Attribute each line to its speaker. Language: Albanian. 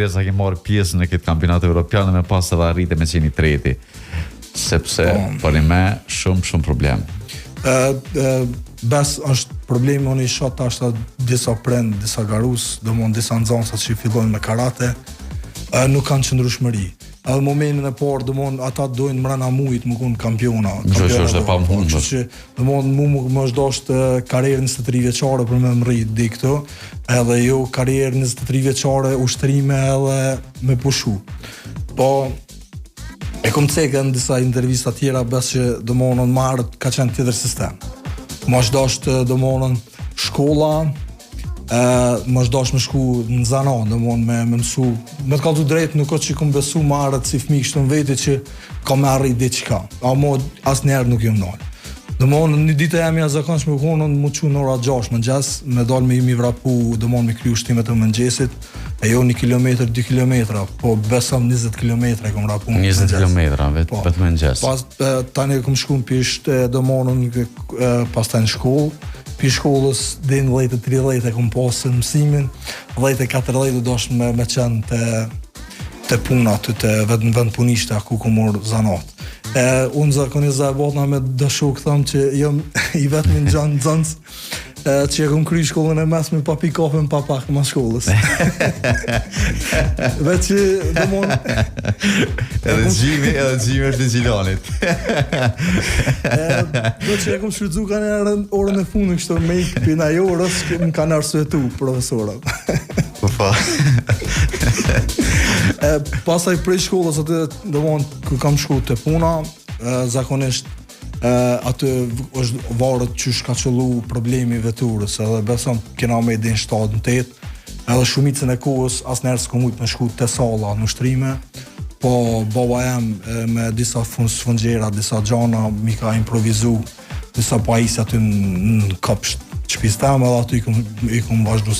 Speaker 1: herë sa ke marrë pjesë në këtë kampionat evropian dhe më pas edhe arrite me qenë i treti. Sepse për me shumë problem.
Speaker 2: Bes është problemi unë i shot ashtë disa prend, disa garus, disa nxënësa që fillojnë me karate, nuk kanë qëndrueshmëri. Edhe momentin e parë, ata dojnë mrena mujt më konë kampiona.
Speaker 1: Që është e pamundur.
Speaker 2: Më është dashtë karierë 23 vjeçare për me më rritë di këto, edhe jo karierë 23 vjeçare ushtrime edhe me pushu. Po, e kom cekë në disa intervista tjera, bes që marrë ka qenë tjetër sistem. Më është dashtë shkolla, më është dashtë me shku në zanat, me mësu. Me të kaltu drejt, nuk është që kom besu marrët si fmi kështu në veti që ka me arrit dhe qka. A mo asë njerë nuk jom nalë. Një ditë e jemi a zakonshme konën mu që në ora 6 mëngjes, me dalë me imi vrapu, me kryu shtimet e mëngjesit, e jo 1 kilometër, 2 kilometra, po besam 20 kilometra e kom rapu.
Speaker 1: 20 kilometra, vetë mëngjes.
Speaker 2: Tani e kom shku në pisht, pas të në shkollë, për shkollës dhe në 10:30 e kom pasë mësimin, 10:40 do është me qenë të puna, të vetë në vend punishte, ku ku morë zanat. Unë zakonisht botna me dëshuk thëmë që jëm i vetë një gjanë nëzënës që e kom kry shkollën e mesme pa pi kafe pa pak ma shkollës. Vetë që
Speaker 1: Edhe gjimi është në Gjilanit.
Speaker 2: Vetë që e kom shfrytzu ka një orën e fundë kështë me i këpina i orës që më kanë arsuetu profesorat. Pasaj prej shkollës atë ku kam shku të puna, zakonisht atë është varët që shka qëllu problemi veturës, edhe besom kena me idin 7-8, edhe shumicën e kohës as njerë s'ko mujt me shku të sala në ushtrime, po baba jem me disa fungjera, disa gjana, mi ka improvizu, disa pajisja aty në kapsht shpistem, edhe aty i kom vazhdu